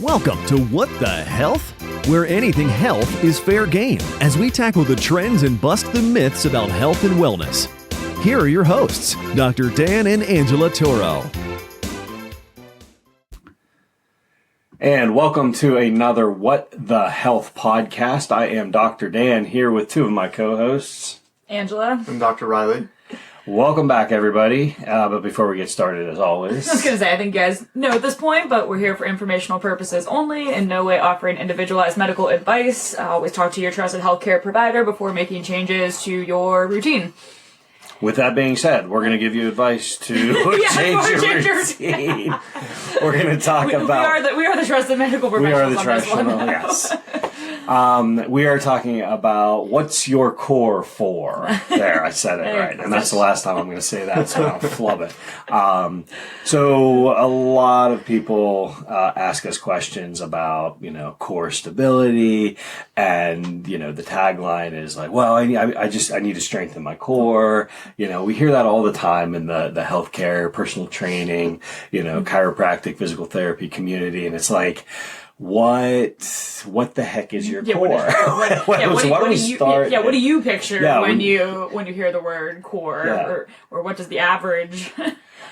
Welcome to What the Health? Where anything health is fair game as we tackle the trends and bust the myths about health and wellness. Here are your hosts, Dr. Dan and Angela Toro. And welcome to another What the Health podcast. I am Dr. Dan here with two of my co-hosts, Angela. I'm Dr. Riley. Welcome back, everybody. But before we get started, as always, I was going to say, I think you guys know at this point, but we're here for informational purposes only, in no way offering individualized medical advice. Always talk to your trusted healthcare provider before making changes to your routine. with that being said, we're going to give you advice to change your routine. We're going to talk about... We are the trusted medical professionals on this one. Yes. We are talking about what's your core for. There, I said it right. And that's the last time I'm going to say that, so I don't flub it. So a lot of people ask us questions about, core stability. And, the tagline is like, well, I need to strengthen my core. We hear that all the time in the healthcare, personal training, chiropractic, physical therapy community. And it's like, what the heck is your core? What do you picture when you hear the word core, or what does the average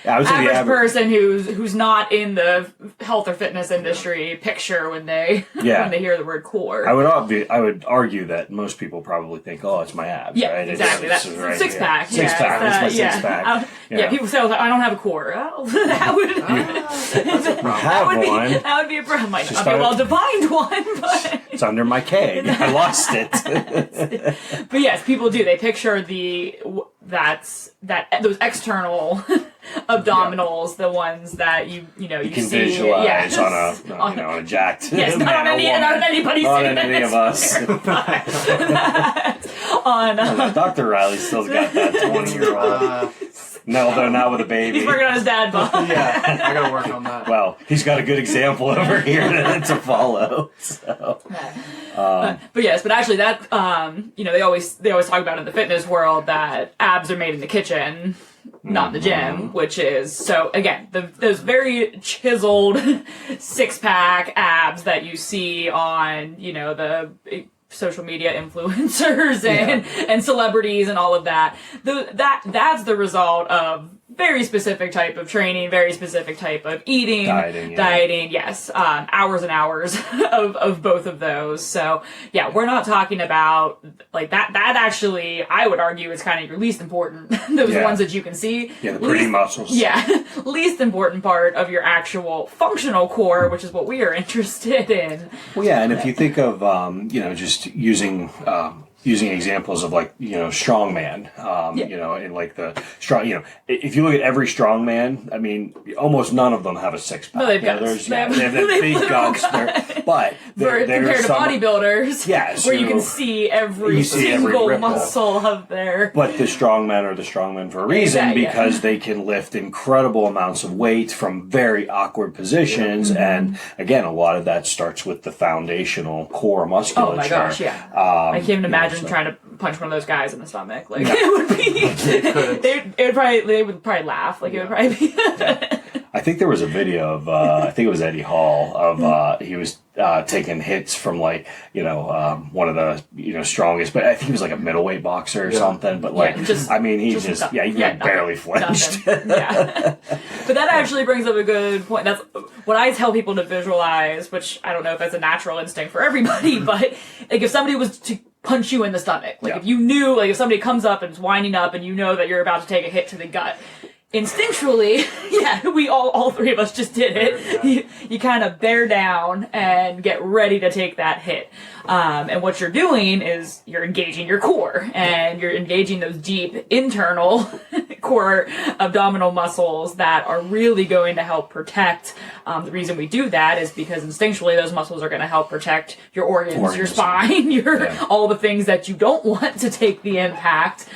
average person who's not in the health or fitness industry picture when they hear the word core? I would argue that most people probably think, oh, it's my abs, yeah, right? Exactly. That's right six pack. Six pack. It's my six pack. People say, I don't have a core. Well, that would be a problem. Might not be a well-defined one, but it's under my keg. I lost it. But yes, people do. They picture those external abdominals, the ones that you can see, visualize on a jacked yes, man or woman. Not on anybody's not on any of us. Dr. Riley still's got that 20-year-old. No, though not with a baby. He's working on his dad bod. Yeah, I gotta work on that. Well, he's got a good example over here to follow. So. But actually that they always talk about in the fitness world that abs are made in the kitchen, not in the gym, which is, so again, those very chiseled six-pack abs that you see on, the social media influencers and celebrities and all of that. That's the result of very specific type of training, very specific type of eating, dieting, yes, hours and hours of both of those. So yeah, we're not talking about like that. That actually, I would argue, is kind of your least important. Those ones that you can see. Yeah, the pretty muscles. Yeah, least important part of your actual functional core, which is what we are interested in. Well, yeah, and if you think of just using examples of strongman, and like the strong, if you look at every strongman, I mean, almost none of them have a six pack. No, they've guts. They have big guts, but compared to bodybuilders, where you can see every single muscle of their. But the strongmen are the strongmen for a reason, because they can lift incredible amounts of weight from very awkward positions, and again, a lot of that starts with the foundational core musculature. Oh my gosh, yeah. I can't even imagine trying to punch one of those guys in the stomach. Like it would be, they would probably laugh. Like it would probably be. I think there was a video of I think it was Eddie Hall of he was taking hits from one of the strongest, but I think he was like a middleweight boxer or something. But he barely flinched. But that actually brings up a good point. That's what I tell people to visualize, which I don't know if that's a natural instinct for everybody, but like if somebody was to punch you in the stomach, if you knew, if somebody comes up and is winding up and you know that you're about to take a hit to the gut, instinctually, we all three of us just did it. You kind of bear down and get ready to take that hit. And what you're doing is you're engaging your core, and you're engaging those deep internal core abdominal muscles that are really going to help protect. The reason we do that is because instinctually those muscles are going to help protect your organs, your spine, all the things that you don't want to take the impact.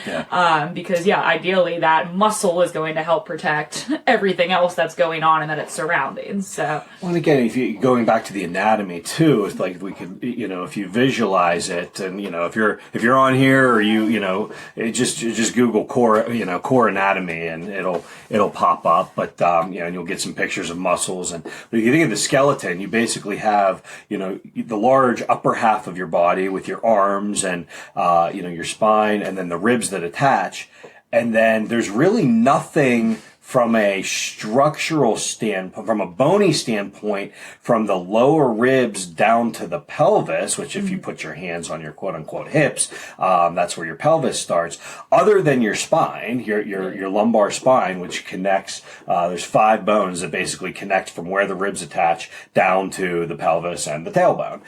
Because ideally that muscle is going to to help protect everything else that's going on and that its surroundings. So, well, and again, if you going back to the anatomy too, it's like we could, if you visualize it, and if you're on here, or just Google core anatomy, and it'll pop up. But and you'll get some pictures of muscles. And but if you think of the skeleton, you basically have the large upper half of your body with your arms and your spine, and then the ribs that attach. And then there's really nothing from a structural standpoint, from a bony standpoint, from the lower ribs down to the pelvis, which if you put your hands on your quote unquote hips, that's where your pelvis starts, other than your spine, your lumbar spine, which connects, there's 5 bones that basically connect from where the ribs attach down to the pelvis and the tailbone.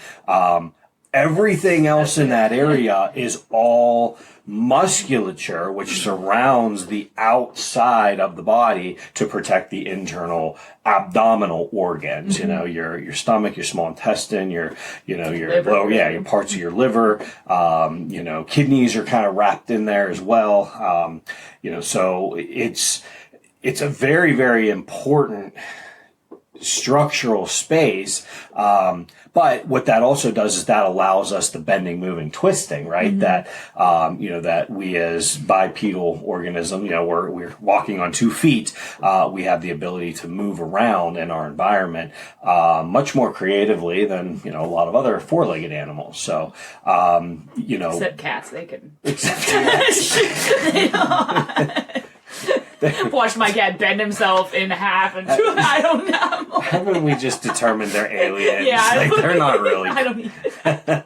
Everything else in that area is all musculature, which surrounds the outside of the body to protect the internal abdominal organs. Your stomach, your small intestine, your liver. your parts of your liver. Kidneys are kind of wrapped in there as well. So it's a very, very important structural space. But what that also does is that allows us the bending, moving, twisting, right? That, that we as bipedal organism, we're walking on 2 feet. We have the ability to move around in our environment, much more creatively than, a lot of other 4-legged animals. So, except cats, they can. Watch my cat bend himself in half and I don't know. Haven't we just determined they're aliens? Yeah, they're not really. I don't either.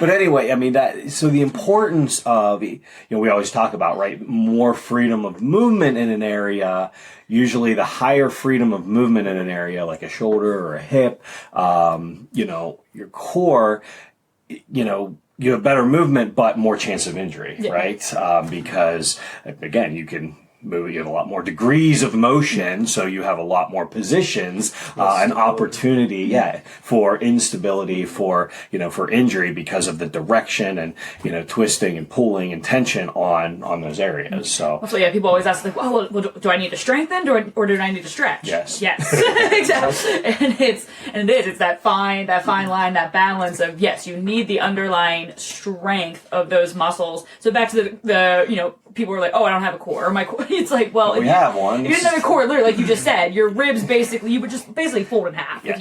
But anyway, I mean so the importance of, we always talk about, right, more freedom of movement in an area. Usually the higher freedom of movement in an area, like a shoulder or a hip, your core, you have better movement, but more chance of injury, right? Because, again, you can move, you have a lot more degrees of motion, so you have a lot more positions, and opportunity, for instability, for injury because of the direction and, twisting and pulling and tension on those areas. So people always ask, like, well, do I need to strengthen or do I need to stretch? Yes. Exactly. And it's that fine line, that balance of, yes, you need the underlying strength of those muscles. So back to the people are like, oh, I don't have a core, or my core. It's like, well, we have one. You didn't have a core, literally, like you just said. Your ribs you would just basically fold in half. Yes.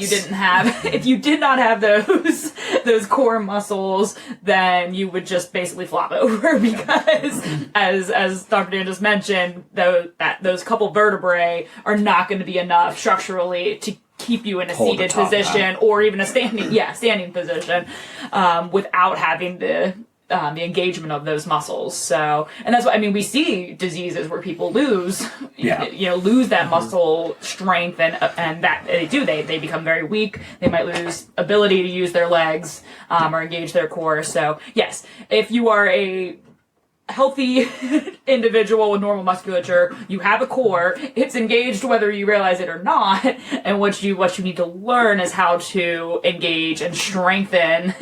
If you did not have those core muscles, then you would just basically flop over because, as Dr. Dan just mentioned, those couple vertebrae are not going to be enough structurally to keep you in a seated position or even a standing position, without having the engagement of those muscles. So, and that's why, we see diseases where people lose that muscle strength and that they become very weak. They might lose ability to use their legs, or engage their core. So yes, if you are a healthy individual with normal musculature, you have a core, it's engaged whether you realize it or not, and what you need to learn is how to engage and strengthen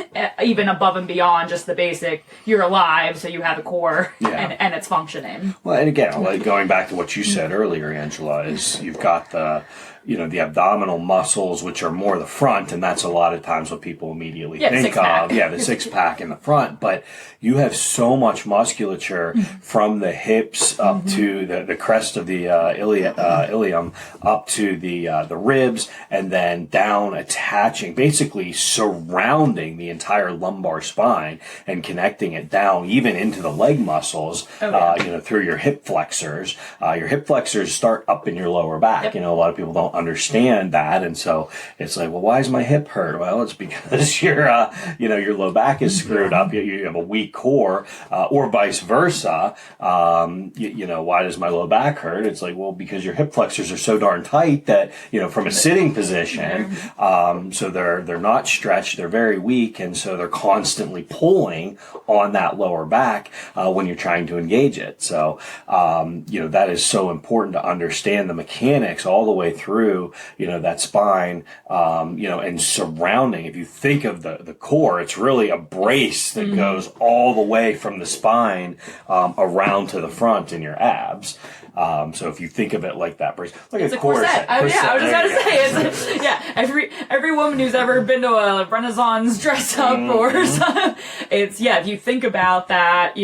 even above and beyond just the basic, you're alive, so you have a core and it's functioning. Well, and again, like going back to what you said earlier, Angela, is you've got the abdominal muscles, which are more the front, and that's a lot of times what people immediately think of. Yeah, the 6-pack in the front. But you have so much musculature from the hips up to the crest of the ilium, up to the ribs, and then down, attaching, basically surrounding the entire lumbar spine and connecting it down even into the leg muscles, through your hip flexors. Your hip flexors start up in your lower back. A lot of people don't understand that, and so it's like, well, why is my hip hurt? Well, it's because your low back is screwed up. You have a weak core, or vice versa. Why does my low back hurt? It's like, well, because your hip flexors are so darn tight that from a sitting position, so they're not stretched, they're very weak, and so they're constantly pulling on that lower back when you're trying to engage it. So that is so important to understand the mechanics all the way through through, that spine, and surrounding. If you think of the core, it's really a brace that goes all the way from the spine around to the front in your abs. So if you think of it like that, like it's a corset. I was just going to say, every woman who's ever been to a Renaissance dress up or something, if you think about that,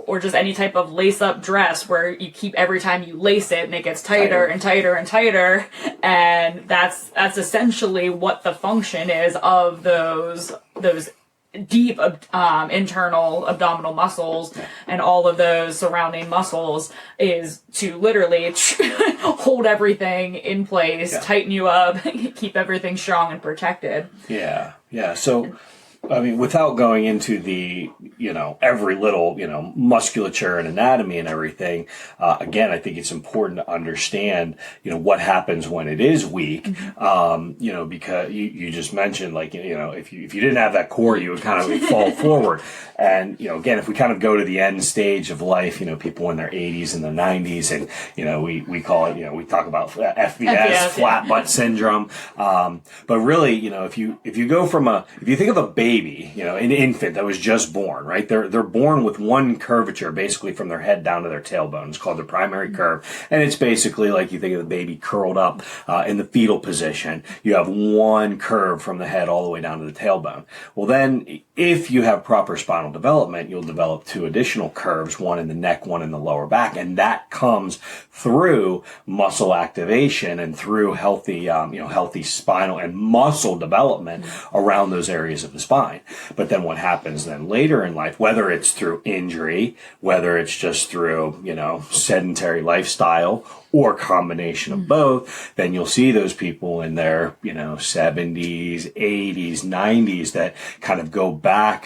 or just any type of lace up dress where you keep every time you lace it and it gets tighter and tighter and tighter, and that's essentially what the function is of those deep internal abdominal muscles and all of those surrounding muscles, is to literally hold everything in place, tighten you up, keep everything strong and protected. Yeah. So, I mean, without going into the, every little, musculature and anatomy and everything, again, I think it's important to understand, what happens when it is weak, because you just mentioned, like, if you didn't have that core, you would kind of fall forward. And, again, if we kind of go to the end stage of life, people in their 80s and their 90s, and, we call it, we talk about FBS, flat butt syndrome. But really, if you go from if you think of a baby, an infant that was just born, right? They're born with one curvature basically from their head down to their tailbone. It's called the primary curve. And it's basically like you think of the baby curled up in the fetal position. You have one curve from the head all the way down to the tailbone. Well, then if you have proper spinal development, you'll develop two additional curves, one in the neck, one in the lower back. And that comes through muscle activation and through healthy spinal and muscle development around those areas of the spine. But then what happens then later in life, whether it's through injury, whether it's just through, sedentary lifestyle, or combination of both, then you'll see those people in their, 70s, 80s, 90s that kind of go back,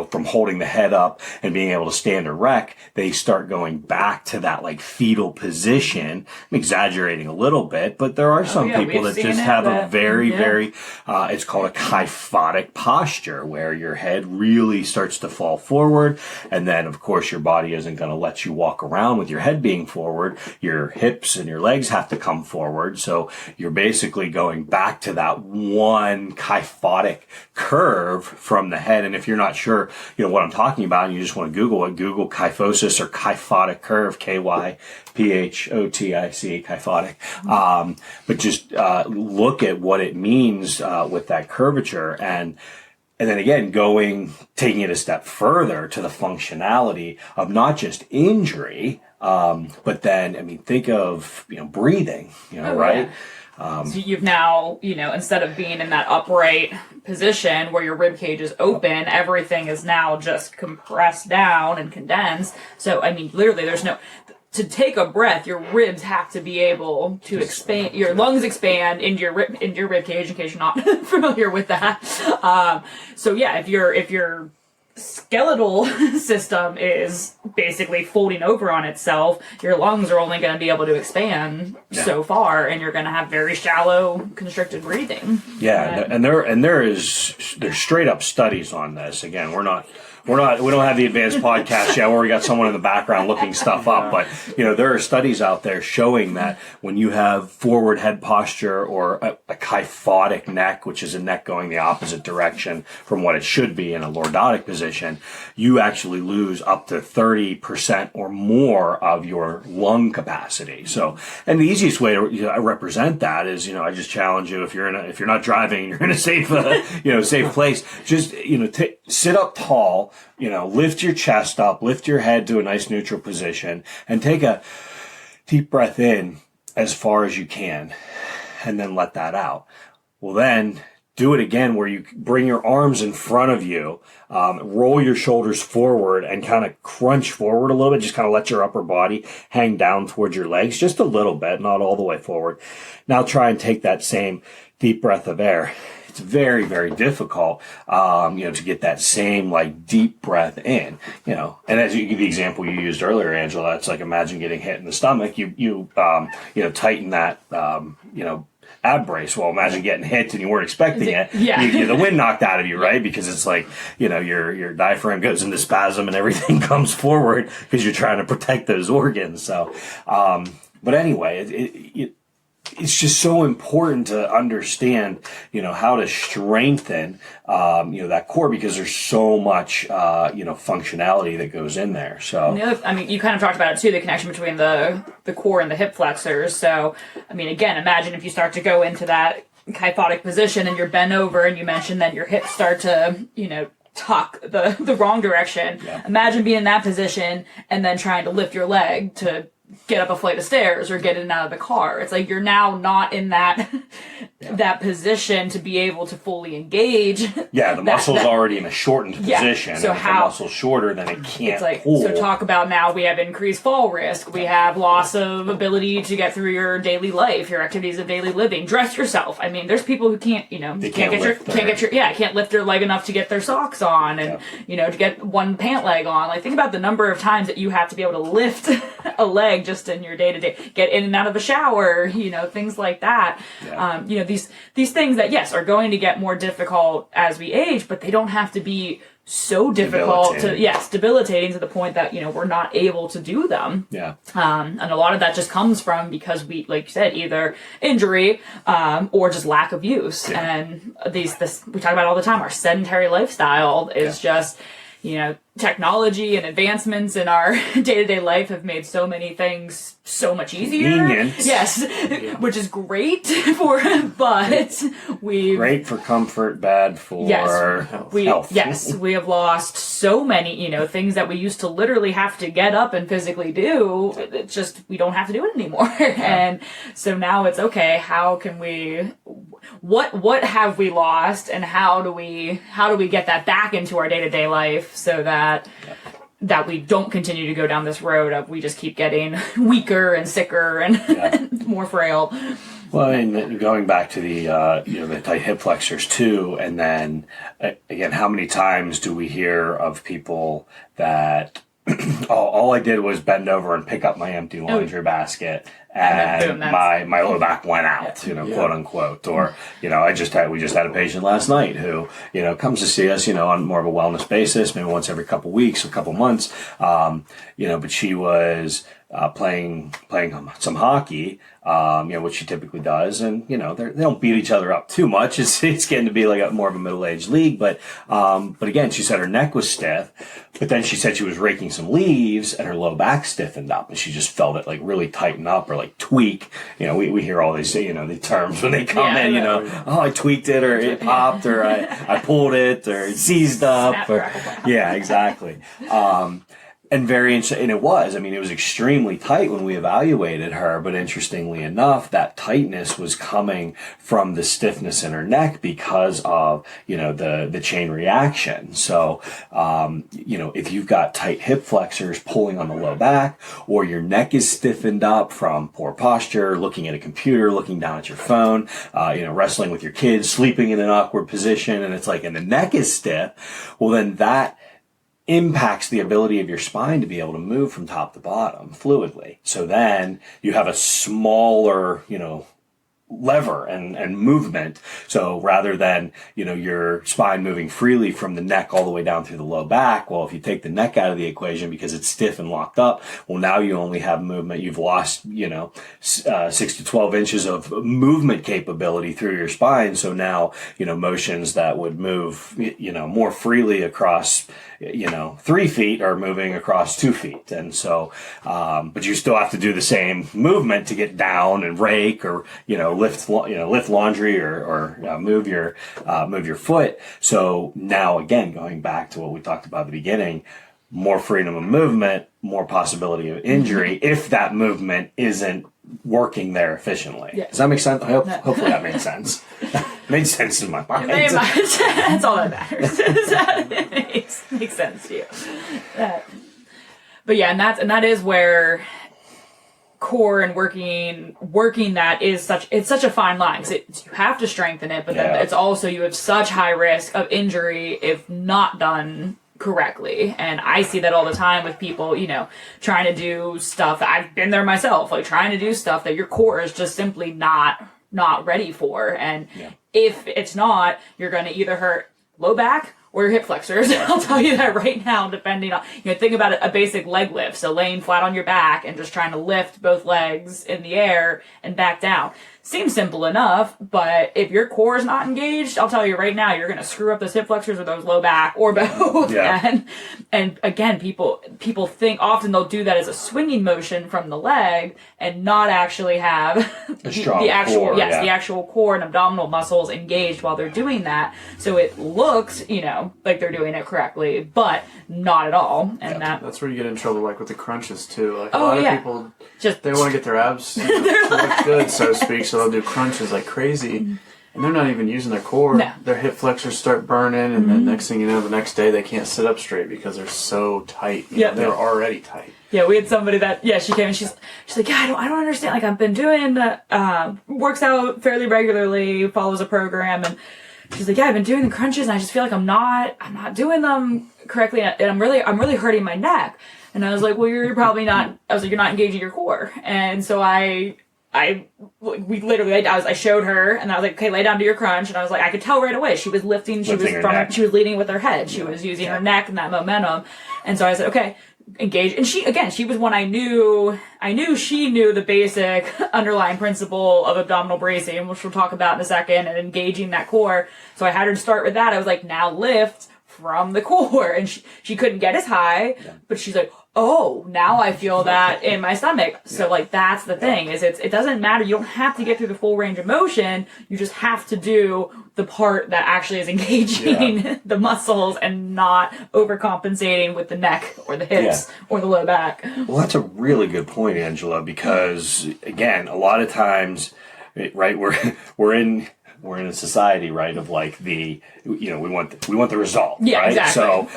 from holding the head up and being able to stand erect. They start going back to that like fetal position. I'm exaggerating a little bit, but there are some people that just have a very, it's called a kyphotic posture, where your head really starts to fall forward. And then, of course, your body isn't going to let you walk around with your head being forward. Your hips and your legs have to come forward. So you're basically going back to that one kyphotic curve from the head. And if you're not sure, what I'm talking about, and you just want to Google it, Google kyphosis or kyphotic curve, KYPHOTIC, kyphotic. But just look at what it means with that curvature. And then again, taking it a step further to the functionality of not just injury, but then, think of, breathing, right? So you've now, instead of being in that upright position where your rib cage is open, everything is now just compressed down and condensed. So, literally to take a breath, your ribs have to be able to expand, your lungs expand into your rib cage, in case you're not familiar with that. If your skeletal system is basically folding over on itself, your lungs are only going to be able to expand so far, and you're going to have very shallow constricted breathing. There's straight up studies on this. Again, we don't have the advanced podcast yet where we got someone in the background looking stuff up, but there are studies out there showing that when you have forward head posture or a kyphotic neck, which is a neck going the opposite direction from what it should be in a lordotic position, you actually lose up to 30% or more of your lung capacity. So, and the easiest way to represent that is, I just challenge you, if you're not driving, you're in a safe, safe place, just, sit up tall, lift your chest up, lift your head to a nice neutral position, and take a deep breath in as far as you can, and then let that out. Well, then do it again where you bring your arms in front of you, roll your shoulders forward and kind of crunch forward a little bit. Just kind of let your upper body hang down towards your legs just a little bit, not all the way forward. Now try and take that same deep breath of air. It's very, very difficult, to get that same like deep breath in, and as you give the example you used earlier, Angela, it's like, imagine getting hit in the stomach. You tighten that, ab brace. Well, imagine getting hit and you weren't expecting it. Yeah. You get the wind knocked out of you, right? Because it's like, your diaphragm goes into spasm and everything comes forward because you're trying to protect those organs. So, but anyway, it's just so important to understand, how to strengthen, that core, because there's so much, functionality that goes in there. So, you kind of talked about it too, the connection between the core and the hip flexors. So, again, imagine if you start to go into that kyphotic position and you're bent over, and you mentioned that your hips start to, tuck the wrong direction. Yeah. Imagine being in that position and then trying to lift your leg to get up a flight of stairs or get in and out of the car. It's like you're now not in that that position to be able to fully engage. Yeah, the muscle's already in a shortened position. So and if the muscle's shorter, then it can't it's like, pull. So talk about now we have increased fall risk. We have loss of ability to get through your daily life, your activities of daily living. Dress yourself. There's people who can't, can't lift their leg enough to get their socks on and, to get one pant leg on. Like, think about the number of times that you have to be able to lift a leg just in your day-to-day, get in and out of a shower, things like that. Yeah. These things that, yes, are going to get more difficult as we age, but they don't have to be so difficult debilitating to the point that, we're not able to do them. Yeah. And a lot of that just comes from because we, like you said, either injury, or just lack of use. Yeah. And we talk about all the time, our sedentary lifestyle is just, technology and advancements in our day-to-day life have made so many things so much easier. Convenient. Yes, which is great great for comfort, bad for health. Yes, we have lost so many, things that we used to literally have to get up and physically do. It's just, we don't have to do it anymore. And so now it's okay, how can we, what have we lost, and how do we get that back into our day-to-day life so that we don't continue to go down this road of we just keep getting weaker and sicker and more frail. Well, and going back to the the tight hip flexors too, and then again, how many times do we hear of people that all I did was bend over and pick up my empty laundry basket, and my low back went out, quote unquote. Or, we just had a patient last night who, comes to see us, on more of a wellness basis, maybe once every couple weeks, a couple months. But she was playing some hockey, which she typically does, and they don't beat each other up too much. It's getting to be like more of a middle-aged league, but again, she said her neck was stiff, but then she said she was raking some leaves and her low back stiffened up, and she just felt it like really tighten up or like tweak. We hear all these the terms when they come in. Oh, I tweaked it, or it popped, or I pulled it, or it seized up, or exactly. And very interesting, and it was extremely tight when we evaluated her, but interestingly enough, that tightness was coming from the stiffness in her neck because of, the chain reaction. So, if you've got tight hip flexors pulling on the low back, or your neck is stiffened up from poor posture, looking at a computer, looking down at your phone, wrestling with your kids, sleeping in an awkward position, and it's like, and the neck is stiff, well, then that impacts the ability of your spine to be able to move from top to bottom fluidly. So then you have a smaller, lever and movement. So rather than, your spine moving freely from the neck all the way down through the low back, well, if you take the neck out of the equation because it's stiff and locked up, well, now you only have movement. You've lost, 6 to 12 inches of movement capability through your spine. So now, motions that would move, more freely across, 3 feet are moving across 2 feet. And so, but you still have to do the same movement to get down and rake or, lift laundry or move your foot. So now again, going back to what we talked about at the beginning, more freedom of movement, more possibility of injury if that movement isn't working there efficiently. Yeah. Does that make sense? Hopefully that made sense. Made sense in my mind. That's all that matters. It makes sense to you. But yeah, and that is where core and working that is such a fine line, because you have to strengthen it, but then it's also, you have such high risk of injury if not done correctly. And I see that all the time with people, trying to do stuff. I've been there myself, like trying to do stuff that your core is just simply not ready for. And if it's not, you're going to either hurt low back or your hip flexors. I'll tell you that right now, depending on, think about a basic leg lift. So laying flat on your back and just trying to lift both legs in the air and back down. seems simple enough, but if your core is not engaged, I'll tell you right now, you're going to screw up those hip flexors or those low back or both. Yeah. And again, people think often they'll do that as a swinging motion from the leg and not actually have strong the actual core, the actual core and abdominal muscles engaged while they're doing that. So it looks, like they're doing it correctly, but not at all. And that's where you get in trouble, like with the crunches too. Like a Oh, lot of yeah. people, just they want to get their abs to look good, so to speak. So they'll do crunches like crazy, and they're not even using their core. No. Their hip flexors start burning, and then next thing you know, the next day they can't sit up straight because they're so tight. Yeah. They're already tight. Yeah, we had somebody that, she came and she's like, I don't understand. Like, I've been doing, works out fairly regularly, follows a program, and she's like, I've been doing the crunches, and I just feel like I'm not doing them correctly, and I'm really hurting my neck. And I was like, well, you're probably not, you're not engaging your core. And so I showed her, and I was like, okay, lay down to your crunch. And I was like, I could tell right away. She was lifting, she was leading with her head. She was using her neck and that momentum. And so I said, okay, engage. And she was one I knew she knew the basic underlying principle of abdominal bracing, which we'll talk about in a second, and engaging that core. So I had her start with that. I was like, now lift from the core. And she couldn't get as high, but she's like, oh, now I feel that in my stomach. So like, that's the thing, is it doesn't matter. You don't have to get through the full range of motion. You just have to do the part that actually is engaging the muscles and not overcompensating with the neck or the hips or the low back. Well, that's a really good point, Angela, because again, a lot of times, right, we're in a society, right, of like we want the result, right? Exactly. So,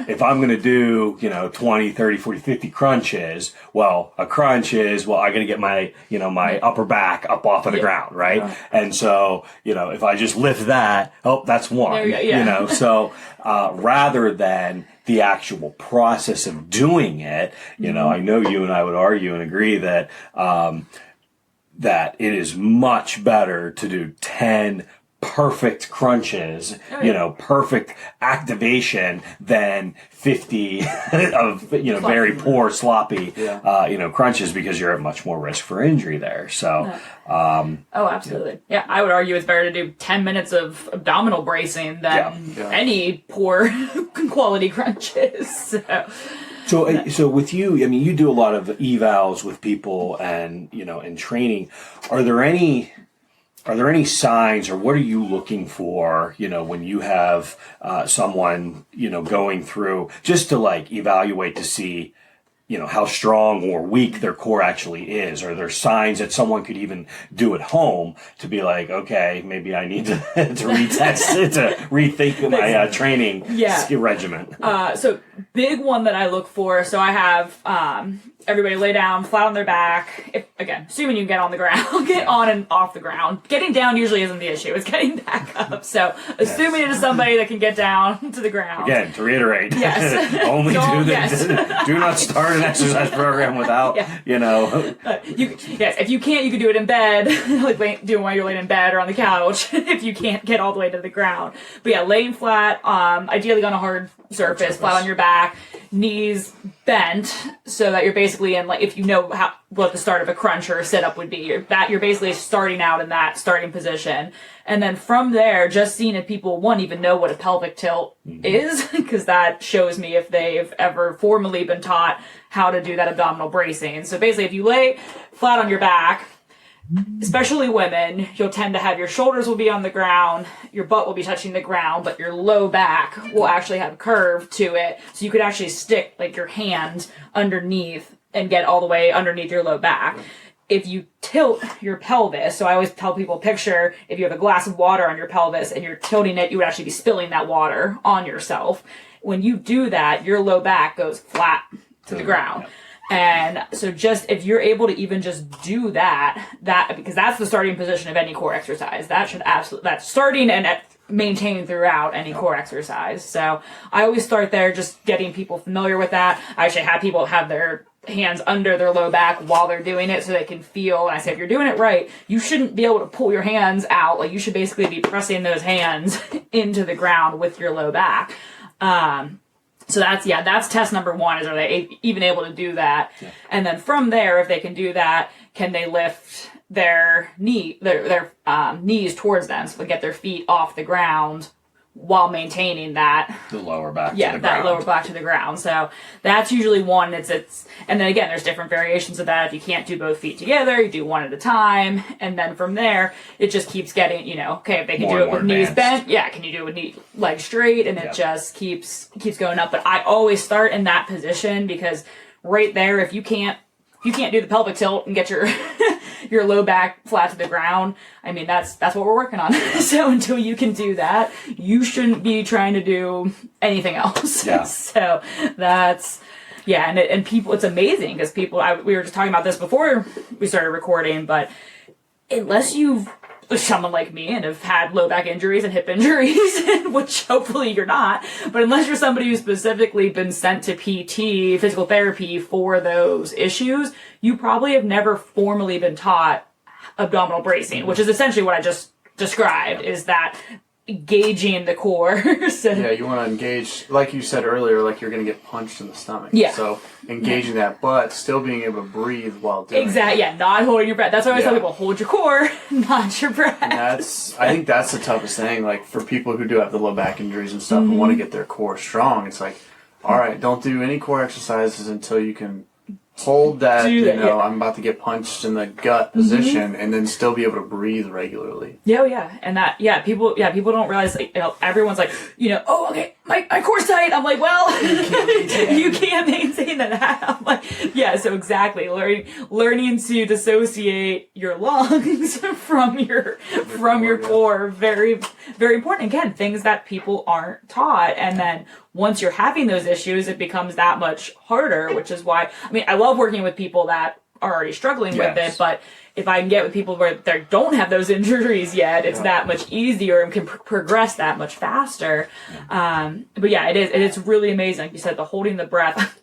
if I'm going to do, 20, 30, 40, 50 crunches, well, a crunch is, I got to get my, my upper back up off of the ground, right? Yeah. And so, if I just lift that, that's one, so, rather than the actual process of doing it, I know you and I would argue and agree that, that it is much better to do 10 perfect crunches, perfect activation than 50 of, very poor, sloppy, crunches, because you're at much more risk for injury there. So, oh, absolutely. Yeah, I would argue it's better to do 10 minutes of abdominal bracing than any poor quality crunches. So with you, you do a lot of evals with people and, in training. Are there any signs, or what are you looking for, when you have someone, going through, just to like evaluate to see, how strong or weak their core actually is? Are there signs that someone could even do at home to be like, okay, maybe I need to retest, to rethink my training regimen? So big one that I look for. So I have everybody lay down, flat on their back. Assuming you can get on the ground, get on and off the ground. Getting down usually isn't the issue. It's getting back up. So assuming it is somebody that can get down to the ground. Again, to reiterate, only do not start an exercise program without, if you can't, you can do it in bed, like do it while you're laying in bed or on the couch, if you can't get all the way to the ground. But laying flat, ideally on a hard surface, flat on your back, knees bent, so that you're basically in, like, if you know what the start of a crunch or a sit-up would be, you're basically starting out in that starting position. And then from there, just seeing if people, even know what a pelvic tilt is, because that shows me if they've ever formally been taught how to do that abdominal bracing. So basically, if you lay flat on your back, especially women, you'll tend to have your shoulders will be on the ground, your butt will be touching the ground, but your low back will actually have curve to it. So you could actually stick like your hand underneath and get all the way underneath your low back. If you tilt your pelvis, so I always tell people, picture if you have a glass of water on your pelvis and you're tilting it, you would actually be spilling that water on yourself. When you do that, your low back goes flat to the ground. And so just, if you're able to even just do that, because that's the starting position of any core exercise. That's starting and maintaining throughout any core exercise. So I always start there, just getting people familiar with that. I actually have people have their hands under their low back while they're doing it so they can feel, and I say, if you're doing it right, you shouldn't be able to pull your hands out. Like, you should basically be pressing those hands into the ground with your low back. So that's test number one, is are they even able to do that? Yeah. And then from there, if they can do that, can they lift their knees towards them, so they get their feet off the ground while maintaining the lower back to the ground. that lower back to the ground. So that's usually one. It's and then again, there's different variations of that. If you can't do both feet together, you do one at a time, and then from there it just keeps getting, okay, if they can do it with knees bent, can you do it with legs straight, and it just keeps going up. But I always start in that position, because right there, if you can't do the pelvic tilt and get your your low back flat to the ground, I mean, that's what we're working on. So until you can do that, you shouldn't be trying to do anything else. Yeah. So that's, and people, it's amazing, because we were just talking about this before we started recording, but unless you've someone like me and have had low back injuries and hip injuries, which hopefully you're not, but unless you're somebody who's specifically been sent to PT, physical therapy, for those issues, you probably have never formally been taught abdominal bracing, which is essentially what I just described, is that engaging the core. So, you want to engage, like you said earlier, like you're going to get punched in the stomach. Yeah. So engaging that, but still being able to breathe while doing exactly. it. Yeah, not holding your breath. That's why I always tell people, hold your core, not your breath. And I think that's the toughest thing. Like, for people who do have the low back injuries and stuff and want to get their core strong, it's like, all right, don't do any core exercises until you can hold that, I'm about to get punched in the gut position, and then still be able to breathe regularly. Yeah. And people don't realize, everyone's like, oh, okay, my core's tight. I'm like, well, you can't maintain that. I'm like, so exactly. Learning to dissociate your lungs from your core, very, very important. Again, things that people aren't taught. And then once you're having those issues, it becomes that much harder, which is why, I love working with people that are already struggling with it, but if I can get with people where they don't have those injuries yet, it's that much easier and can progress that much faster. But it's really amazing. Like you said, the holding the breath.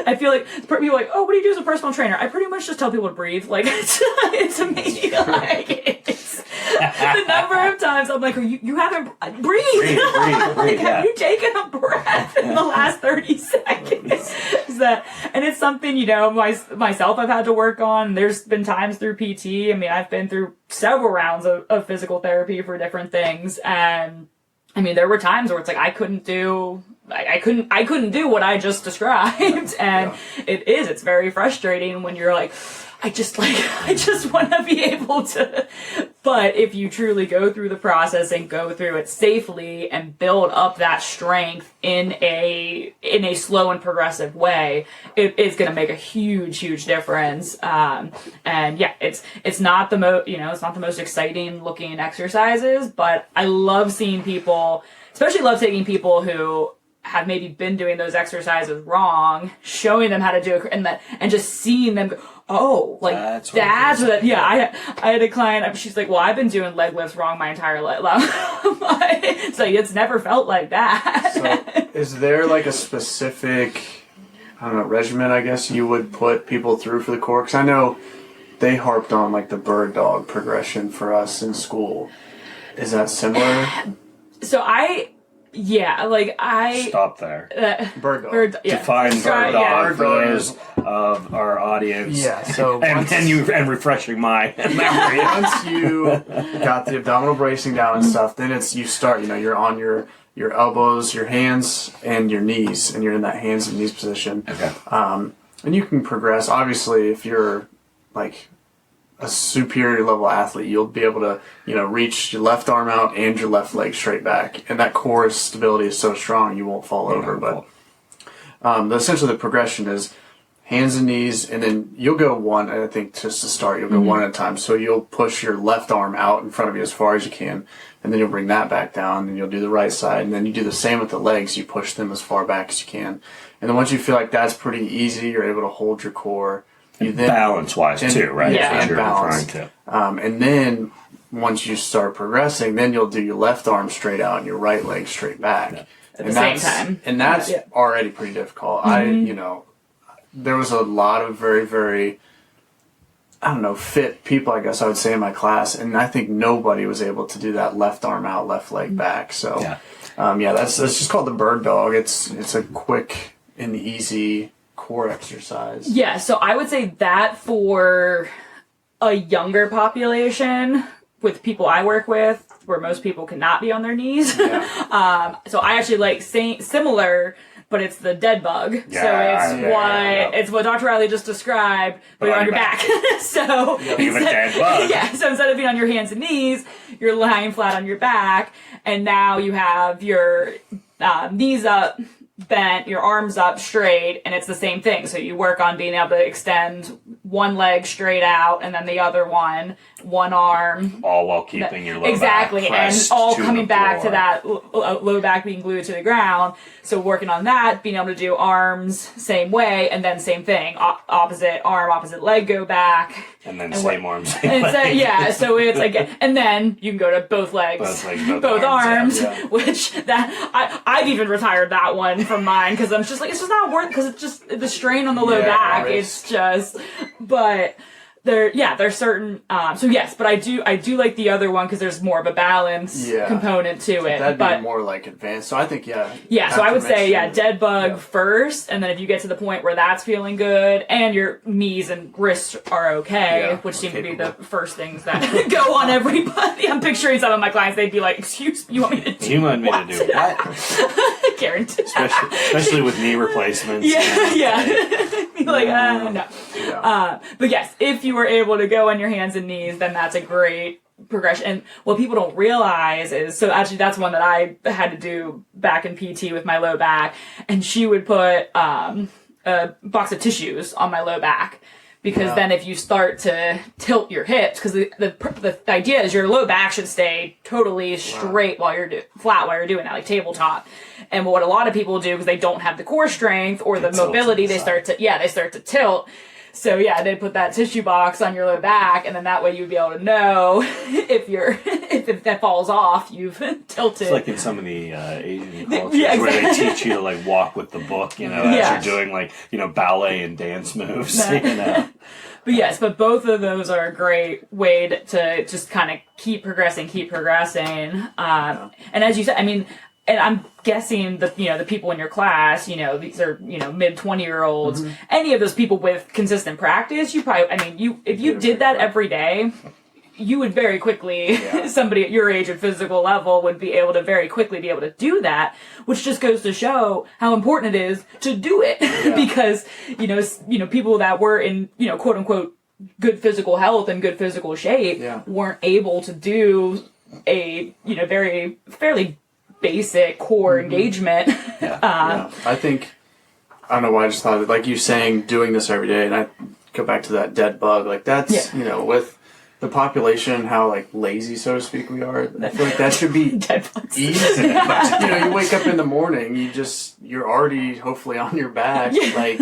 I feel like people are like, oh, what do you do as a personal trainer? I pretty much just tell people to breathe. Like, it's amazing. Like, it's the number of times I'm like, oh, you haven't breathe. Like, have you taken a breath in the last 30 seconds? And it's something, myself I've had to work on. There's been times through PT. I've been through several rounds of physical therapy for different things. And there were times where it's like, I couldn't do what I just described. And it's very frustrating when you're like, I just want to be able to, but if you truly go through the process and go through it safely and build up that strength in a slow and progressive way, it's going to make a huge, huge difference. It's not the it's not the most exciting looking exercises, but I love seeing people, especially love taking people who have maybe been doing those exercises wrong, showing them how to do it, and just seeing them go, oh, like that's what. I had a client. She's like, well, I've been doing leg lifts wrong my entire life. It's like, it's never felt like that. So, is there like a specific, regimen, I guess, you would put people through for the core? Because I know they harped on like the bird dog progression for us in school. Is that similar? Stop there. Bird dog. Define bird dog for those of our audience. Yeah. So and refreshing my memory. Once you got the abdominal bracing down and stuff, then you start. You're on your elbows, your hands, and your knees, and you're in that hands and knees position. Okay. And you can progress. Obviously, if you're like a superior level athlete, you'll be able to, reach your left arm out and your left leg straight back. And that core stability is so strong, you won't fall over. But essentially the progression is hands and knees, and then you'll go one, I think, just to start, you'll go one at a time. So you'll push your left arm out in front of you as far as you can, and then you'll bring that back down, and you'll do the right side. And then you do the same with the legs. You push them as far back as you can. And then once you feel like that's pretty easy, you're able to hold your core. Balance-wise, too, right? Yeah, and balance. And then once you start progressing, then you'll do your left arm straight out and your right leg straight back. At the same time. And that's already pretty difficult. There was a lot of very, very, fit people, I guess I would say, in my class. And I think nobody was able to do that left arm out, left leg back. So, that's just called the bird dog. It's a quick and easy core exercise. Yeah, so I would say that for a younger population with people I work with, where most people cannot be on their knees. Yeah. So I actually like similar, but it's the dead bug. It's what Dr. Riley just described, but you're on your back. So you have a dead bug. So instead of being on your hands and knees, you're lying flat on your back, and now you have your knees up, bent, your arms up straight, and it's the same thing. So you work on being able to extend one leg straight out, and then the other one arm, all while keeping your low exactly, back and pressed all to coming the back to floor. that low back being glued to the ground. So working on that, being able to do arms same way, and then same thing, opposite arm, opposite leg go back, and then same arm, same and leg. so it's like, and then you can go to both legs, both arms, yeah. which I've even retired that one from mine because I'm just like, it's just not worth, because it's just the strain on the low back. It's just, but there's certain, so yes, but I do like the other one because there's more of a balance component to it. That'd but be more like advanced. So I think, so I would say, dead bug first, and then if you get to the point where that's feeling good and your knees and wrists are okay, which seem to be the first things that go on everybody. I'm picturing some of my clients, they'd be like, excuse me, you want me to do You want me to do what? Guaranteed. Especially with knee replacements. Be like, no. But yes, if you were able to go on your hands and knees, then that's a great progression. And what people don't realize is, so actually that's one that I had to do back in PT with my low back, and she would put a box of tissues on my low back. Because then if you start to tilt your hips, because the idea is your low back should stay totally straight while you're flat while you're doing that, like tabletop. And what a lot of people do, because they don't have the core strength or the mobility, they start to tilt. So they put that tissue box on your low back, and then that way you'd be able to know if that falls off, you've tilted. It's like in some of the Asian cultures where they teach you to like walk with the book, as you're doing like ballet and dance moves. But yes, but both of those are a great way to just kind of keep progressing. And as you said, I mean, and I'm guessing the people in your class, these are, mid 20-year-olds, any of those people with consistent practice, you probably, if you did that every day, you would very quickly, somebody at your age and physical level would be able to very quickly be able to do that, which just goes to show how important it is to do it. Because, people that were in, quote unquote, good physical health and good physical shape weren't able to do a, fairly basic core engagement. I think, I don't know why I just thought of it, like you saying, doing this every day, and I go back to that dead bug, like that's, with the population, how like lazy, so to speak, we are, I feel like that should be easy. But, you wake up in the morning, you're already hopefully on your back, like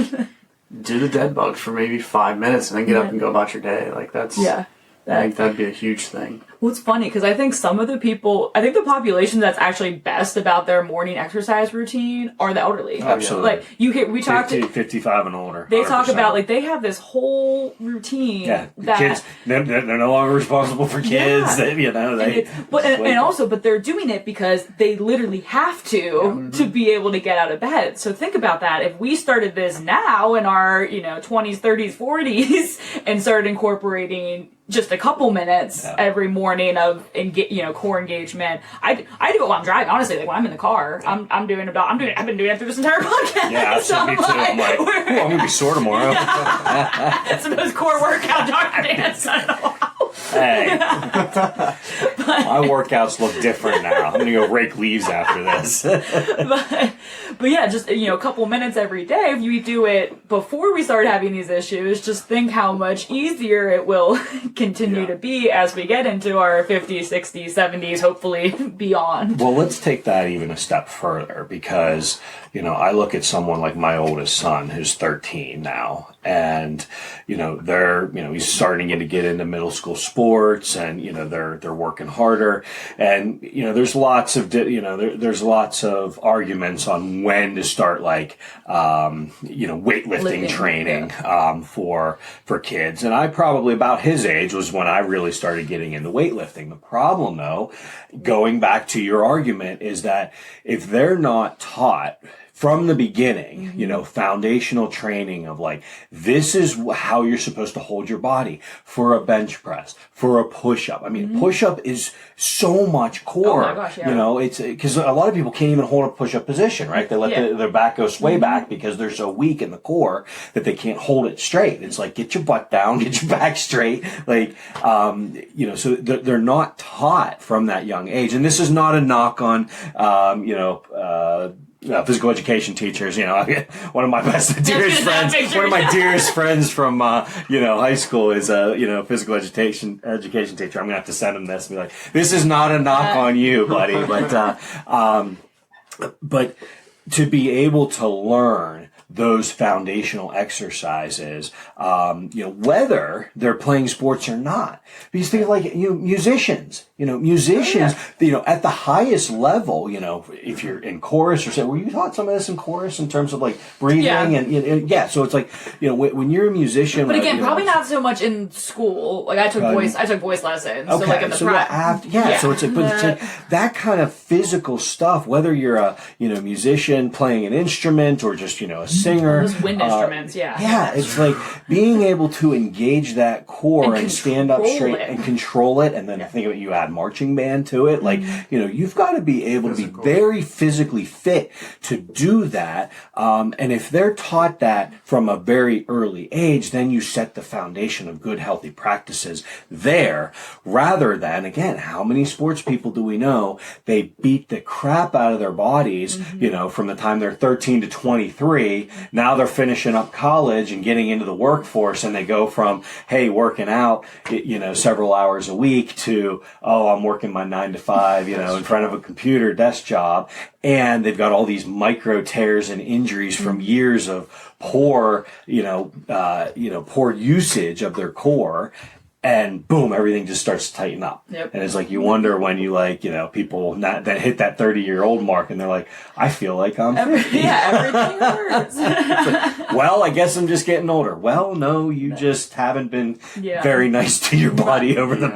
do the dead bugs for maybe 5 minutes and then get up and go about your day. Like that's, I think that'd be a huge thing. Well, it's funny because I think the population that's actually best about their morning exercise routine are the elderly. Absolutely. Like we talked 55 and older. They 100%. Talk about like they have this whole routine. The kids, they're no longer responsible for kids. But they're doing it because they literally have to be able to get out of bed. So think about that. If we started this now in our 20s, 30s, 40s and started incorporating just a couple minutes every morning of core engagement. I do it while I'm driving. Honestly, like when I'm in the car, I've been doing it through this entire podcast. Yeah, so me too. I'm like, I'm gonna be sore tomorrow. That's the most core workout Dr. Dan said in a while. Hey, my workouts look different now. I'm gonna go rake leaves after this. but yeah, just a couple minutes every day. If you do it before we start having these issues, just think how much easier it will continue to be as we get into our 50s, 60s, 70s, hopefully beyond. Well, let's take that even a step further because, I look at someone like my oldest son who's 13 now and, he's starting to get into middle school sports and, they're working harder and, there's lots of, there's lots of arguments on when to start weightlifting training, for kids. And I probably about his age was when I really started getting into weightlifting. The problem though, going back to your argument is that if they're not taught from the beginning, foundational training of like, this is how you're supposed to hold your body for a bench press, for a push-up. I mean, push-up is so much core. Oh my gosh, yeah. It's because a lot of people can't even hold a push-up position, right? They let their back go sway back because they're so weak in the core that they can't hold it straight. It's like, get your butt down, get your back straight. Like, so they're not taught from that young age. And this is not a knock on, physical education teachers. One of my dearest friends from high school is a physical education teacher. I'm gonna have to send him this and be like, this is not a knock on you, buddy, but to be able to learn those foundational exercises, whether they're playing sports or not. Because think like, musicians, at the highest level, if you're in chorus or something, were you taught some of this in chorus in terms of like breathing so it's like, when you're a musician. But again, probably not so much in school. Like I took voice lessons. Okay. So like in the so it's like that kind of physical stuff, whether you're a, musician playing an instrument or just, a singer. Those wind instruments, Yeah, it's like being able to engage that core and stand up straight and control it. And then I think of it, you add marching band to it. Like, you've got to be able to be very physically fit to do that. And if they're taught that from a very early age, then you set the foundation of good, healthy practices there, rather than, again, how many sports people do we know? They beat the crap out of their bodies, from the time they're 13 to 23. Now they're finishing up college and getting into the workforce, and they go from, hey, working out, several hours a week to, I'm working my 9 to 5, in front of a computer desk job. And they've got all these micro tears and injuries from years of poor usage of their core. And boom, everything just starts to tighten up. Yep. And it's like, you wonder when you people that hit that 30-year-old mark and they're like, I feel like I'm 50. Everything hurts. Like, well, I guess I'm just getting older. Well, no, you just haven't been very nice to your body over the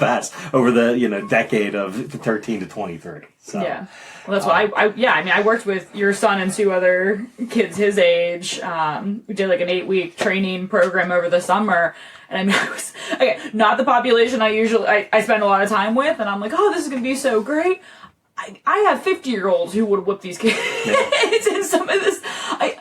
decade of 13 to 23. So. Yeah. Well, that's what I worked with your son and 2 other kids his age. We did like an 8-week training program over the summer. And I was, not the population I spend a lot of time with. And I'm like, oh, this is going to be so great. I have 50-year-olds who would whoop these kids. And some of this, like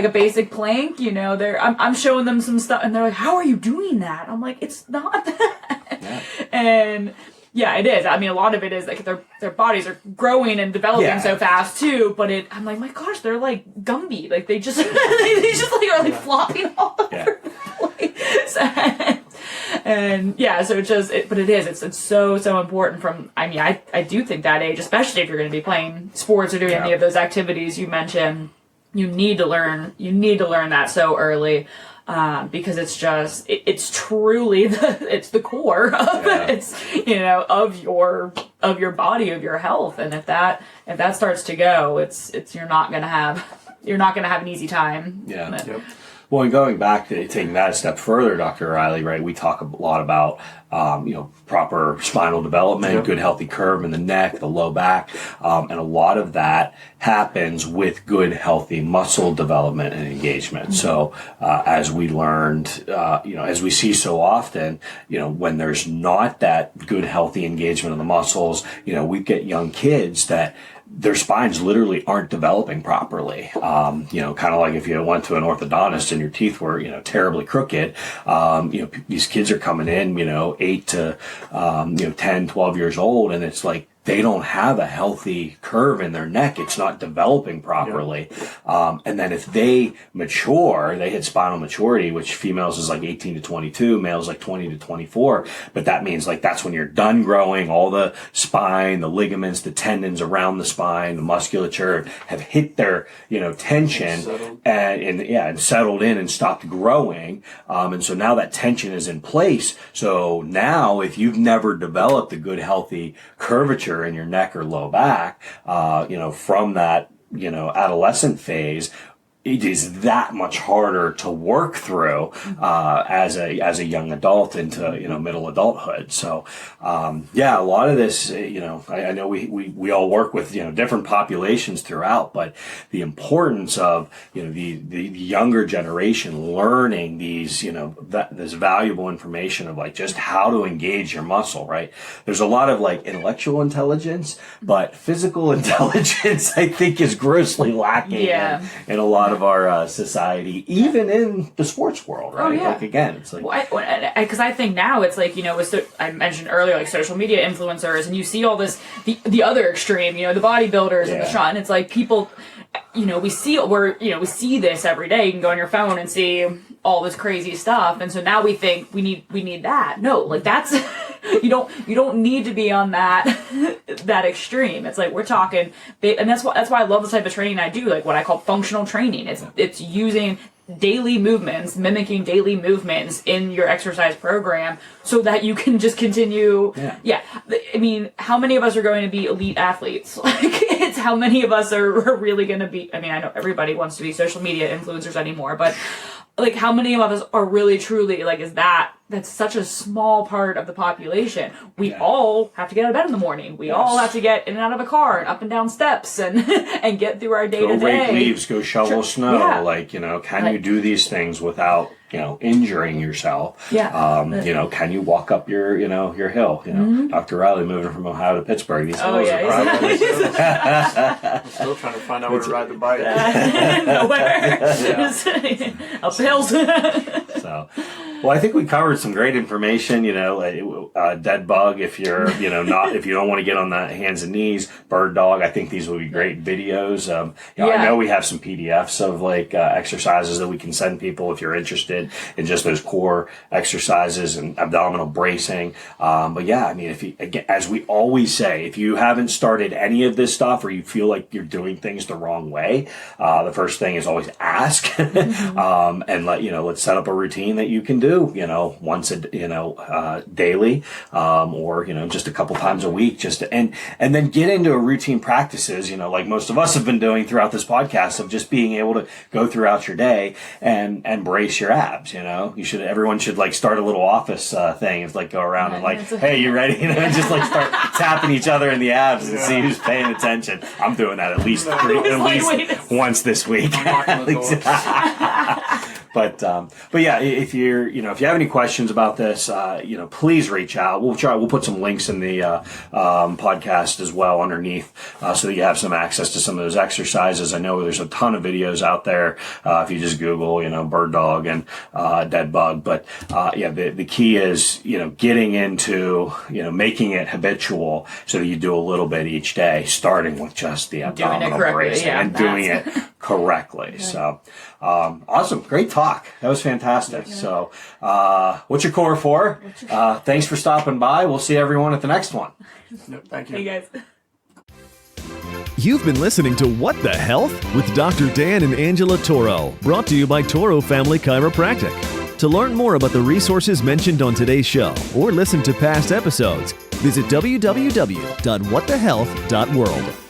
a basic plank, I'm showing them some stuff and they're like, how are you doing that? I'm like, it's not that. Yeah. And yeah, it is. I mean, a lot of it is like their bodies are growing and developing so fast too. But I'm like, my gosh, they're like Gumby. Like they just are like flopping all over the place. So it's so important from. I mean, I do think that age, especially if you're going to be playing sports or doing any of those activities you mentioned, you need to learn that so early. Because it's truly the core of of your body, of your health. And if that starts to go, you're not going to have an easy time. Yeah. Yep. Well, and going back to taking that a step further, Dr. O'Reilly, right, we talk a lot about, proper spinal development, good healthy curve in the neck, the low back, and a lot of that happens with good healthy muscle development and engagement. So, as we learned, as we see so often, when there's not that good healthy engagement of the muscles, we get young kids that their spines literally aren't developing properly. Kind of like if you went to an orthodontist and your teeth were, terribly crooked. These kids are coming in, 8 to, 10, 12 years old, and it's like, they don't have a healthy curve in their neck. It's not developing properly. And then if they mature, they hit spinal maturity, which females is like 18 to 22, males like 20 to 24. But that means like that's when you're done growing. All the spine, the ligaments, the tendons around the spine, the musculature have hit their, tension and settled in and stopped growing. And so now that tension is in place. So now if you've never developed a good healthy curvature in your neck or low back, from that, adolescent phase, it is that much harder to work through as a young adult into middle adulthood. So a lot of this, I know we all work with different populations throughout, but the importance of the younger generation learning these this valuable information of like just how to engage your muscle. Right? There's a lot of like intellectual intelligence, but physical intelligence I think is grossly lacking in a lot of our society, even in the sports world, right? Oh, yeah. Like again, it's like because I think now it's like I mentioned earlier, like social media influencers, and you see all this the other extreme, the bodybuilders and the shot, and it's like people, we see this every day. You can go on your phone and see all this crazy stuff, and so now we think we need that. No, like that's you don't need to be on that extreme. It's like we're talking, and that's why I love the type of training I do, like what I call functional training. It's using daily movements, mimicking daily movements in your exercise program so that you can just continue. Yeah. I mean, how many of us are going to be elite athletes? Like, it's how many of us are really going to be, I mean, I know everybody wants to be social media influencers anymore, but like how many of us are really truly like, that's such a small part of the population. We all have to get out of bed in the morning. We all have to get in and out of a car and up and down steps and and get through our day to day. Go rake leaves, go shovel snow. Yeah. Like, can you do these things without, injuring yourself? Yeah. Can you walk up your hill? Dr. Riley moving from Ohio to Pittsburgh. These hills are probably I'm still trying to find out where to ride the bike. Nowhere. Up hills. So, well, I think we covered some great information. Dead bug if you're not, if you don't want to get on the hands and knees. Bird dog. I think these would be great videos. I know we have some PDFs of like exercises that we can send people if you're interested in just those core exercises and abdominal bracing. But yeah, I mean, if you, again, as we always say, if you haven't started any of this stuff or you feel like you're doing things the wrong way, the first thing is always ask and let's set up a routine that you can do, once daily, or, just a couple times a week, and then get into a routine practices, like most of us have been doing throughout this podcast of just being able to go throughout your day and brace your abs. Everyone should like start a little office, thing. It's like go around and like, hey, you ready? Just like start tapping each other in the abs and see who's paying attention. I'm doing that at least once this week. But yeah, if you're, if you have any questions about this, please reach out. We'll put some links in the podcast as well underneath, so that you have some access to some of those exercises. I know there's a ton of videos out there. If you just Google, bird dog and dead bug. But the key is, getting into, making it habitual so that you do a little bit each day, starting with just the abdominal bracing and doing it correctly. Yeah. So, awesome. Great talk. That was fantastic. Yeah. So, what's your core for? Thanks for stopping by. We'll see everyone at the next one. Thank you. Hey guys. You've been listening to What the Health with Dr. Dan and Angela Toro, brought to you by Toro Family Chiropractic. To learn more about the resources mentioned on today's show or listen to past episodes, visit www.whatthehealth.world.